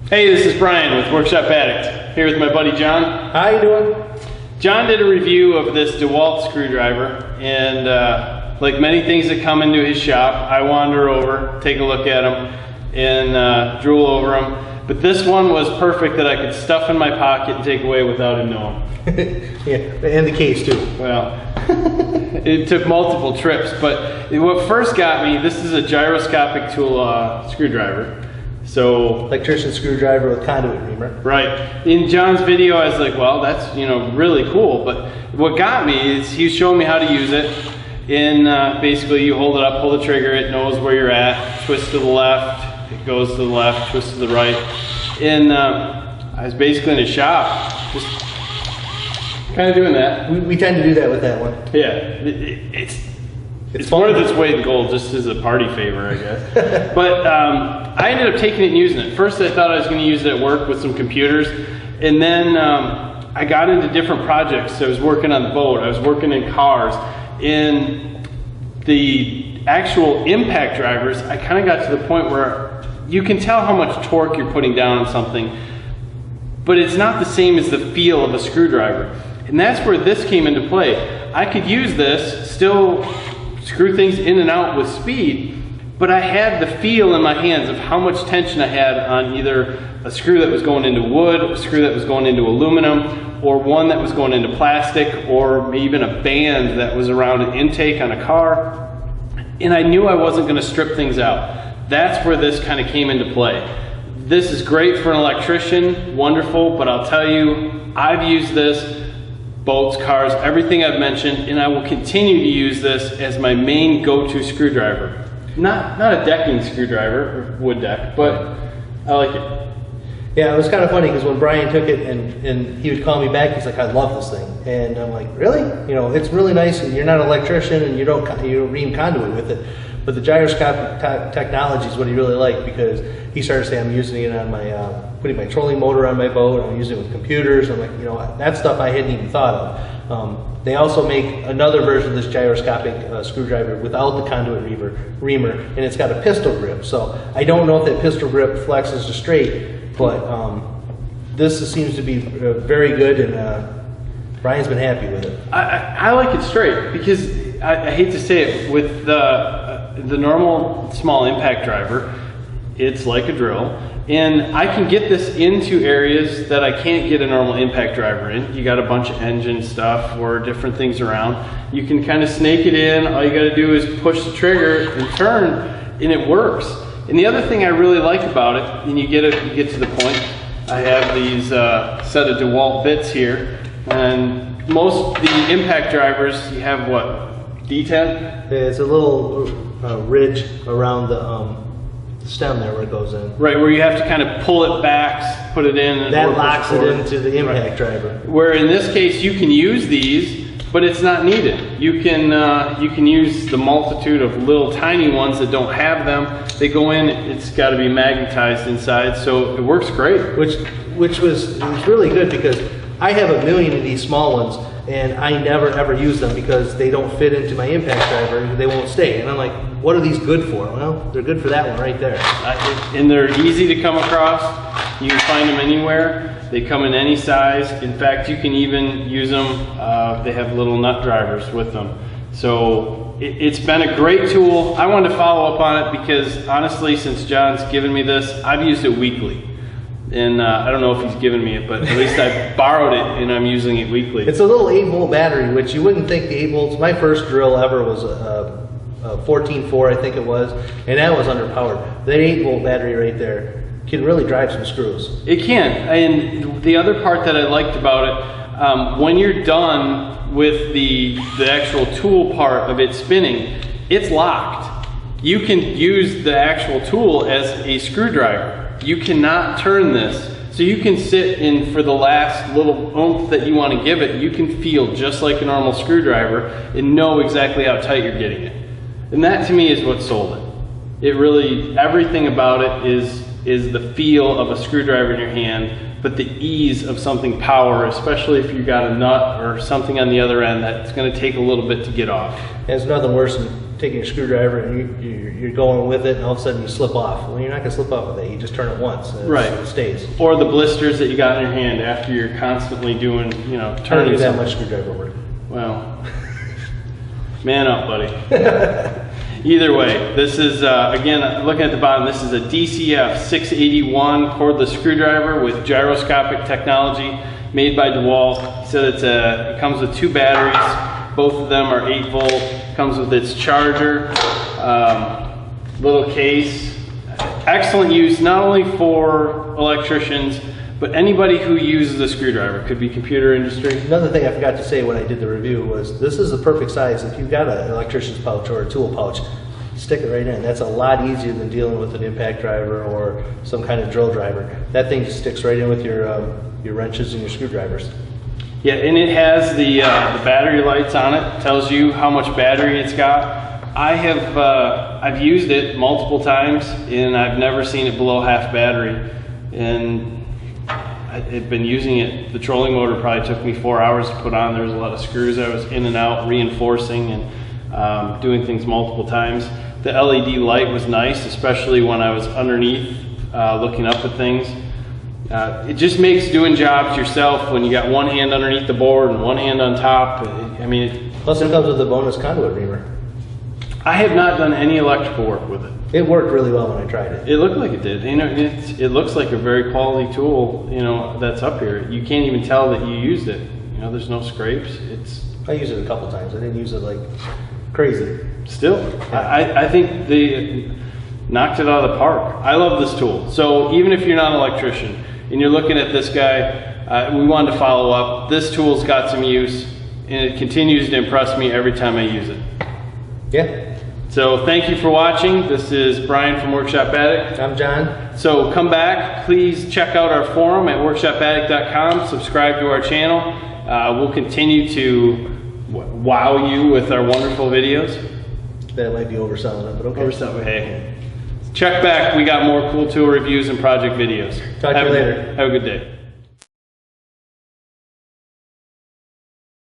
Hey, this is Brian with Workshop Addict, here with my buddy John. How you doing? John did a review of this DeWalt screwdriver, and like many things that come into his shop, I wander over, take a look at them, and drool over them. But this one was perfect that I could stuff in my pocket and take away without him knowing. Yeah, and the case too. Well, it took multiple trips, but what first got me, this is a gyroscopic tool screwdriver. So Electrician screwdriver with conduit reamer. Right. In John's video, I was like, well, that's, you know, really cool. But what got me is he was showing me how to use it. And basically, you hold it up, pull the trigger, it knows where you're at, twist to the left, it goes to the left, twist to the right. And I was basically in a shop, just kind of doing that. We tend to do that with that one. Yeah, it's worth its weight in gold, just as a party favor, I guess. But I ended up taking it and using it. First, I thought I was going to use it at work with some computers, and then I got into different projects. I was working on the boat, I was working in cars, and the actual impact drivers, I kind of got to the point where you can tell how much torque you're putting down on something, but it's not the same as the feel of a screwdriver. And that's where this came into play. I could use this, still screw things in and out with speed, but I had the feel in my hands of how much tension I had on either a screw that was going into wood, a screw that was going into aluminum, or one that was going into plastic, or even a band that was around an intake on a car. And I knew I wasn't going to strip things out. That's where this kind of came into play. This is great for an electrician, wonderful, but I'll tell you, I've used this boats, cars, everything I've mentioned, and I will continue to use this as my main go-to screwdriver. Not a decking screwdriver, or wood deck, but I like it. Yeah, it was kind of funny because when Brian took it and he would call me back, he's like, I love this thing. And I'm like, really? You know, it's really nice, and you're not an electrician and you don't ream conduit with it. But the gyroscopic technology is what he really liked, because he started saying, I'm using it on my, putting my trolling motor on my boat, I'm using it with computers. I'm like, you know, that stuff I hadn't even thought of. They also make another version of this gyroscopic screwdriver without the conduit reamer, and it's got a pistol grip. So I don't know if that pistol grip flexes to straight, but this seems to be very good, and Brian's been happy with it. I like it straight, because I hate to say it, with the normal small impact driver, it's like a drill, and I can get this into areas that I can't get a normal impact driver in. You got a bunch of engine stuff or different things around. You can kind of snake it in. All you got to do is push the trigger and turn, and it works. And the other thing I really like about it, and you get to the point, I have these set of DeWalt bits here, and most of the impact drivers, you have what, D10? It's a little ridge around the stem there where it goes in. Right, where you have to kind of pull it back, put it in, and that locks it into the impact driver. Where in this case you can use these, but it's not needed. You can use the multitude of little tiny ones that don't have them. They go in, it's got to be magnetized inside, so it works great. Which was really good, because I have a million of these small ones, and I never ever use them because they don't fit into my impact driver. They won't stay. And I'm like, what are these good for? Well, they're good for that one right there. And they're easy to come across. You can find them anywhere. They come in any size. In fact, you can even use them. They have little nut drivers with them. So it's been a great tool. I wanted to follow up on it because honestly, since John's given me this, I've used it weekly. And I don't know if he's given me it, but at least I borrowed it and I'm using it weekly. It's a little 8-volt battery, which you wouldn't think the 8 volts. My first drill ever was a 14.4, I think it was, and that was underpowered. That 8-volt battery right there can really drive some screws. It can. And the other part that I liked about it, when you're done with the actual tool part of it spinning, it's locked. You can use the actual tool as a screwdriver. You cannot turn this. So you can sit in for the last little oomph that you want to give it. You can feel just like a normal screwdriver and know exactly how tight you're getting it. And that to me is what sold it. It really, everything about it is the feel of a screwdriver in your hand, but the ease of something power, especially if you've got a nut or something on the other end that's going to take a little bit to get off. There's nothing worse than taking your screwdriver and you're going with it, and all of a sudden you slip off. Well, you're not going to slip off with that. You just turn it once, and it stays. Or the blisters that you got in your hand after you're constantly doing, you know, turning. I don't do that much screwdriver work. Well, man up, buddy. Either way, this is, again, looking at the bottom, this is a DCF 681 cordless screwdriver with gyroscopic technology made by DeWalt. He said it comes with 2 batteries. Both of them are 8 volt. Comes with its charger, little case. Excellent use, not only for electricians, but anybody who uses a screwdriver. Could be computer industry. Another thing I forgot to say when I did the review was this is the perfect size. If you've got an electrician's pouch or a tool pouch, stick it right in. That's a lot easier than dealing with an impact driver or some kind of drill driver. That thing just sticks right in with your wrenches and your screwdrivers. Yeah, and it has the battery lights on it. Tells you how much battery it's got. I've used it multiple times, and I've never seen it below half battery. And I've been using it. The trolling motor probably took me 4 hours to put on. There was a lot of screws I was in and out, reinforcing and doing things multiple times. The LED light was nice, especially when I was underneath looking up at things. It just makes doing jobs yourself when you got one hand underneath the board and one hand on top. I mean, plus it comes with a bonus conduit reamer. I have not done any electrical work with it. It worked really well when I tried it. It looked like it did. You know, it looks like a very quality tool. You know, that's up here. You can't even tell that you used it. You know, there's no scrapes. I used it a couple times. I didn't use it like crazy. Still, yeah. I think they knocked it out of the park. I love this tool. So even if you're not an electrician and you're looking at this guy, we wanted to follow up. This tool's got some use, and it continues to impress me every time I use it. Yeah. So thank you for watching. This is Brian from Workshop Addict. I'm John. So come back. Please check out our forum at workshopaddict.com. Subscribe to our channel. We'll continue to wow you with our wonderful videos. That might be overselling it, but okay. Overselling. Hey. Check back. We got more cool tool reviews and project videos. Talk to you later. Have a good day.